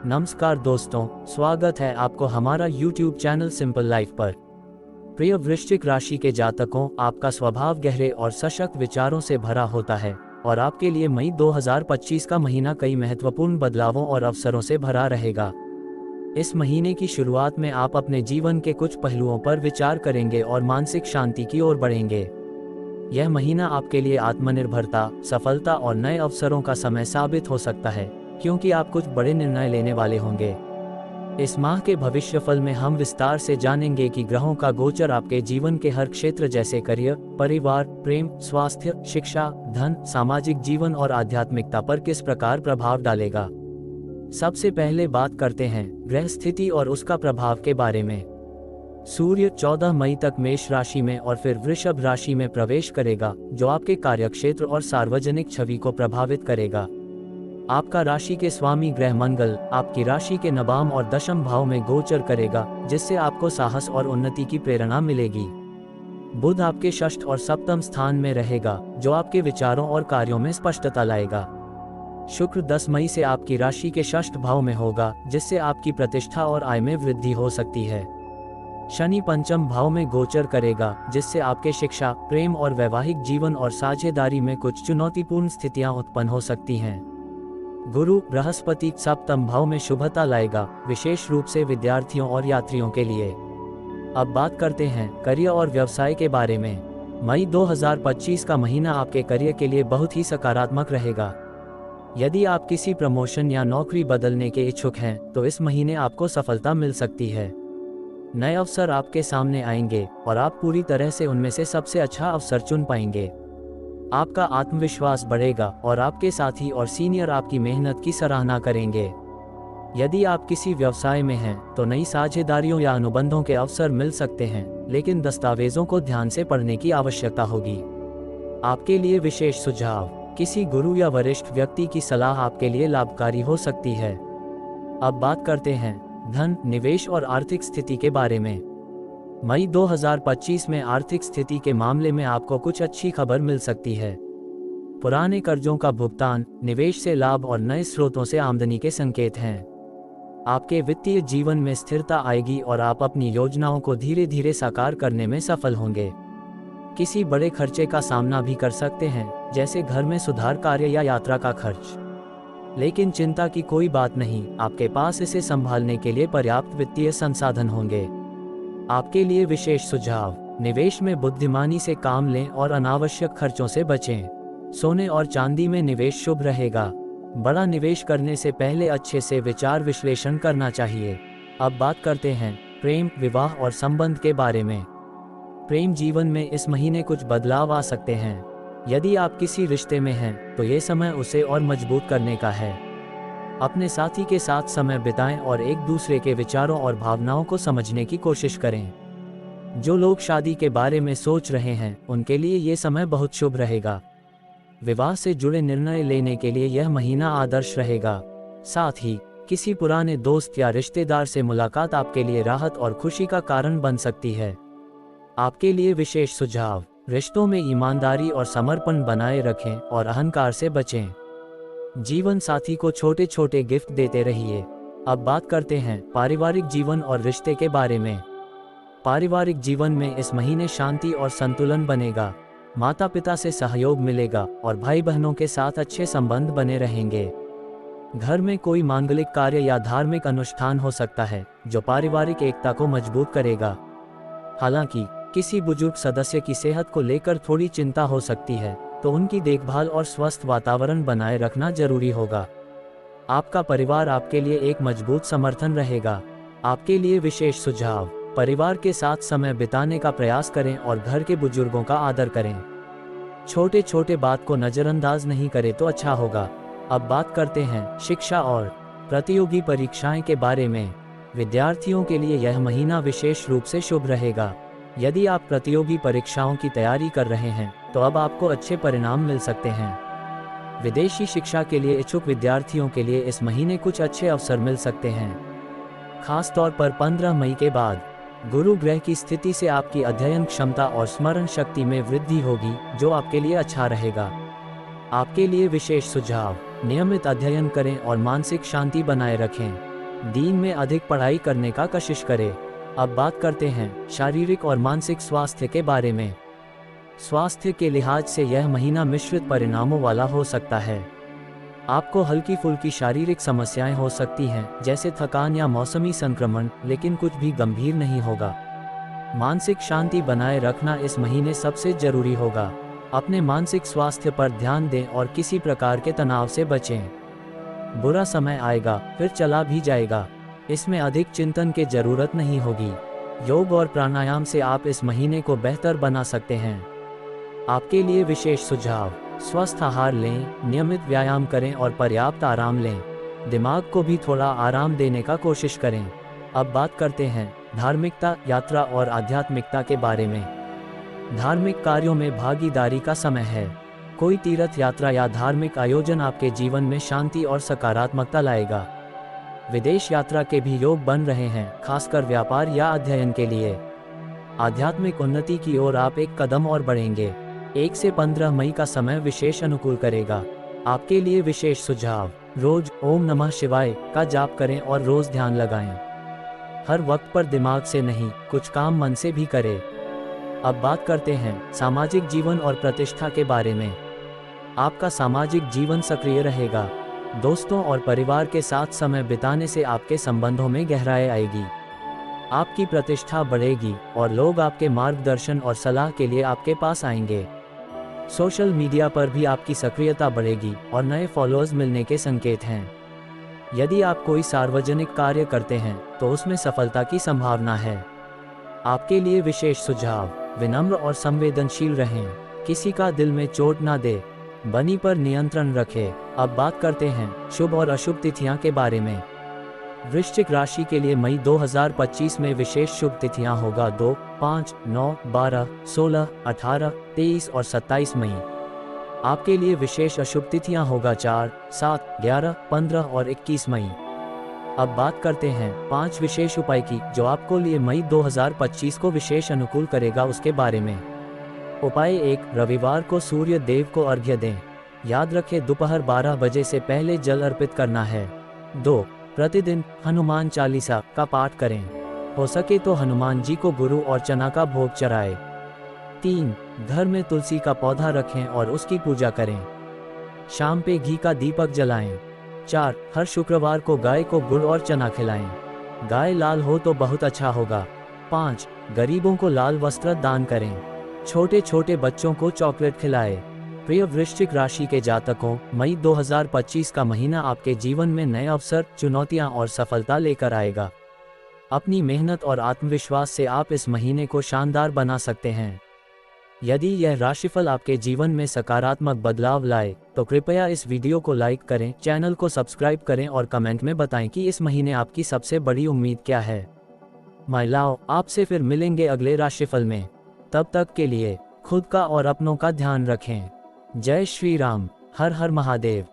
नमस्कार दोस्तों, स्वागत है आपको हमारा YouTube चैनल सिंपल लाइफ पर। प्रिय वृश्चिक राशि के जातकों, आपका स्वभाव गहरे और सशक्त विचारों से भरा होता है और आपके लिए मई 2025 का महीना कई महत्वपूर्ण बदलावों और अवसरों से भरा रहेगा। इस महीने की शुरुआत में आप अपने जीवन के कुछ पहलुओं पर विचार करेंगे और मानसिक शांति की ओर बढ़ेंगे। यह महीना आपके लिए आत्मनिर्भरता, सफलता और नए अवसरों का समय साबित हो सकता है, क्योंकि आप कुछ बड़े निर्णय लेने वाले होंगे। इस माह के भविष्यफल में हम विस्तार से जानेंगे कि ग्रहों का गोचर आपके जीवन के हर क्षेत्र जैसे करियर, परिवार, प्रेम, स्वास्थ्य, शिक्षा, धन, सामाजिक जीवन और आध्यात्मिकता पर किस प्रकार प्रभाव डालेगा। सबसे पहले बात करते हैं ग्रह स्थिति और उसका प्रभाव के बारे में। सूर्य 14 मई तक मेष राशि में और फिर वृषभ राशि में प्रवेश करेगा, जो आपके कार्यक्षेत्र और सार्वजनिक छवि को प्रभावित करेगा। आपका राशि के स्वामी ग्रह मंगल आपकी राशि के नवम और दशम भाव में गोचर करेगा, जिससे आपको साहस और उन्नति की प्रेरणा मिलेगी। बुध आपके षष्ठ और सप्तम स्थान में रहेगा, जो आपके विचारों और कार्यों में स्पष्टता लाएगा। शुक्र 10 मई से आपकी राशि के षष्ठ भाव में होगा, जिससे आपकी प्रतिष्ठा और आय में वृद्धि हो सकती है। शनि पंचम भाव में गोचर करेगा, जिससे आपके शिक्षा, प्रेम और वैवाहिक जीवन और साझेदारी में कुछ चुनौतीपूर्ण स्थितियां उत्पन्न हो सकती हैं। गुरु बृहस्पति सप्तम भाव में शुभता लाएगा, विशेष रूप से विद्यार्थियों और यात्रियों के लिए। अब बात करते हैं करियर और व्यवसाय के बारे में। मई 2025 का महीना आपके करियर के लिए बहुत ही सकारात्मक रहेगा। यदि आप किसी प्रमोशन या नौकरी बदलने के इच्छुक हैं, तो इस महीने आपको सफलता मिल सकती है। नए अवसर आपके सामने आएंगे और आप पूरी तरह से उनमें से सबसे अच्छा अवसर चुन पाएंगे। आपका आत्मविश्वास बढ़ेगा और आपके साथी और सीनियर आपकी मेहनत की सराहना करेंगे। यदि आप किसी व्यवसाय में हैं, तो नई साझेदारियों या अनुबंधों के अवसर मिल सकते हैं, लेकिन दस्तावेजों को ध्यान से पढ़ने की आवश्यकता होगी। आपके लिए विशेष सुझाव: किसी गुरु या वरिष्ठ व्यक्ति की सलाह आपके लिए लाभकारी हो सकती है। अब बात करते हैं धन, निवेश और आर्थिक स्थिति के बारे में। मई 2025 में आर्थिक स्थिति के मामले में आपको कुछ अच्छी खबर मिल सकती है। पुराने कर्जों का भुगतान, निवेश से लाभ और नए स्रोतों से आमदनी के संकेत हैं। आपके वित्तीय जीवन में स्थिरता आएगी और आप अपनी योजनाओं को धीरे धीरे साकार करने में सफल होंगे। किसी बड़े खर्चे का सामना भी कर सकते हैं, जैसे घर में सुधार कार्य या यात्रा का खर्च। लेकिन चिंता की कोई बात नहीं, आपके पास इसे संभालने के लिए पर्याप्त वित्तीय संसाधन होंगे। आपके लिए विशेष सुझाव: निवेश में बुद्धिमानी से काम लें और अनावश्यक खर्चों से बचें। सोने और चांदी में निवेश शुभ रहेगा। बड़ा निवेश करने से पहले अच्छे से विचार विश्लेषण करना चाहिए। अब बात करते हैं प्रेम, विवाह और संबंध के बारे में। प्रेम जीवन में इस महीने कुछ बदलाव आ सकते हैं। यदि आप किसी रिश्ते में हैं, तो ये समय उसे और मजबूत करने का है। अपने साथी के साथ समय बिताएं और एक दूसरे के विचारों और भावनाओं को समझने की कोशिश करें। जो लोग शादी के बारे में सोच रहे हैं, उनके लिए ये समय बहुत शुभ रहेगा। विवाह से जुड़े निर्णय लेने के लिए यह महीना आदर्श रहेगा। साथ ही किसी पुराने दोस्त या रिश्तेदार से मुलाकात आपके लिए राहत और खुशी का कारण बन सकती है। आपके लिए विशेष सुझाव: रिश्तों में ईमानदारी और समर्पण बनाए रखें और अहंकार से बचें। जीवन साथी को छोटे छोटे गिफ्ट देते रहिए। अब बात करते हैं पारिवारिक जीवन और रिश्ते के बारे में। पारिवारिक जीवन में इस महीने शांति और संतुलन बनेगा। माता पिता से सहयोग मिलेगा और भाई बहनों के साथ अच्छे संबंध बने रहेंगे। घर में कोई मांगलिक कार्य या धार्मिक अनुष्ठान हो सकता है, जो पारिवारिक एकता को मजबूत करेगा। हालांकि किसी बुजुर्ग सदस्य की सेहत को लेकर थोड़ी चिंता हो सकती है, तो उनकी देखभाल और स्वस्थ वातावरण बनाए रखना जरूरी होगा। आपका परिवार आपके लिए एक मजबूत समर्थन रहेगा। आपके लिए विशेष सुझाव: परिवार के साथ समय बिताने का प्रयास करें और घर के बुजुर्गों का आदर करें। छोटे छोटे बात को नज़रअंदाज नहीं करें तो अच्छा होगा। अब बात करते हैं शिक्षा और प्रतियोगी परीक्षाएं के बारे में। विद्यार्थियों के लिए यह महीना विशेष रूप से शुभ रहेगा। यदि आप प्रतियोगी परीक्षाओं की तैयारी कर रहे हैं, तो अब आपको अच्छे परिणाम मिल सकते हैं। विदेशी शिक्षा के लिए इच्छुक विद्यार्थियों के लिए इस महीने कुछ अच्छे अवसर मिल सकते हैं। खास तौर पर 15 मई के बाद गुरु ग्रह की स्थिति से आपकी अध्ययन क्षमता और स्मरण शक्ति में वृद्धि होगी, जो आपके लिए अच्छा रहेगा। आपके लिए विशेष सुझाव: नियमित अध्ययन करें और मानसिक शांति बनाए रखें। दीन में अधिक पढ़ाई करने का कोशिश करें। अब बात करते हैं शारीरिक और मानसिक स्वास्थ्य के बारे में। स्वास्थ्य के लिहाज से यह महीना मिश्रित परिणामों वाला हो सकता है। आपको हल्की फुल्की शारीरिक समस्याएं हो सकती हैं, जैसे थकान या मौसमी संक्रमण, लेकिन कुछ भी गंभीर नहीं होगा। मानसिक शांति बनाए रखना इस महीने सबसे जरूरी होगा। अपने मानसिक स्वास्थ्य पर ध्यान दें और किसी प्रकार के तनाव से बचें। बुरा समय आएगा, फिर चला भी जाएगा। इसमें अधिक चिंतन की जरूरत नहीं होगी। योग और प्राणायाम से आप इस महीने को बेहतर बना सकते हैं। आपके लिए विशेष सुझाव: स्वस्थ आहार लें, नियमित व्यायाम करें और पर्याप्त आराम लें। दिमाग को भी थोड़ा आराम देने का कोशिश करें। अब बात करते हैं धार्मिकता, यात्रा और आध्यात्मिकता के बारे में। धार्मिक कार्यों में भागीदारी का समय है। कोई तीर्थ यात्रा या धार्मिक आयोजन आपके जीवन में शांति और सकारात्मकता लाएगा। विदेश यात्रा के भी योग बन रहे हैं, खासकर व्यापार या अध्ययन के लिए। आध्यात्मिक उन्नति की ओर आप एक कदम और बढ़ेंगे। 1 से 15 मई का समय विशेष अनुकूल करेगा। आपके लिए विशेष सुझाव: रोज ओम नमः शिवाय का जाप करें और रोज ध्यान लगाएं। हर वक्त पर दिमाग से नहीं, कुछ काम मन से भी करें। अब बात करते हैं सामाजिक जीवन और प्रतिष्ठा के बारे में। आपका सामाजिक जीवन सक्रिय रहेगा। दोस्तों और परिवार के साथ समय बिताने से आपके संबंधों में गहराई आएगी। आपकी प्रतिष्ठा बढ़ेगी और लोग आपके मार्गदर्शन और सलाह के लिए आपके पास आएंगे। सोशल मीडिया पर भी आपकी सक्रियता बढ़ेगी और नए फॉलोअर्स मिलने के संकेत हैं। यदि आप कोई सार्वजनिक कार्य करते हैं तो उसमें सफलता की संभावना है। आपके लिए विशेष सुझाव: विनम्र और संवेदनशील रहें। किसी का दिल में चोट ना दे। वाणी पर नियंत्रण रखें। अब बात करते हैं शुभ और अशुभ तिथियां के बारे में। वृश्चिक राशि के लिए मई 2025 में विशेष शुभ तिथियां होगा 2, 5, 9, 12, 16, 18, 23 और 27 मई। आपके लिए विशेष अशुभ तिथियां होगा 4, 7, 11, 15 और 21 मई। अब बात करते हैं 5 विशेष उपाय की, जो आपको लिए मई 2025 को विशेष अनुकूल करेगा उसके बारे में। उपाय 1, रविवार को सूर्य देव को अर्घ्य दें। याद रखें दोपहर 12 बजे से पहले जल अर्पित करना है। 2, प्रतिदिन हनुमान चालीसा का पाठ करें। हो सके तो हनुमान जी को गुरु और चना का भोग चढ़ाएं। 3, घर में तुलसी का पौधा रखें और उसकी पूजा करें। शाम पे घी का दीपक जलाएं। 4, हर शुक्रवार को गाय को गुड़ और चना खिलाएं। गाय लाल हो तो बहुत अच्छा होगा। 5, गरीबों को लाल वस्त्र दान करें। छोटे छोटे बच्चों को चॉकलेट खिलाएं। प्रिय वृश्चिक राशि के जातकों, मई 2025 का महीना आपके जीवन में नए अवसर, चुनौतियां और सफलता लेकर आएगा। अपनी मेहनत और आत्मविश्वास से आप इस महीने को शानदार बना सकते हैं। यदि यह राशिफल आपके जीवन में सकारात्मक बदलाव लाए तो कृपया इस वीडियो को लाइक करें, चैनल को सब्सक्राइब करें और कमेंट में बताएं कि इस महीने आपकी सबसे बड़ी उम्मीद क्या है। महिलाओं, आपसे फिर मिलेंगे अगले राशिफल में। तब तक के लिए खुद का और अपनों का ध्यान रखें। जय श्री राम। हर हर महादेव।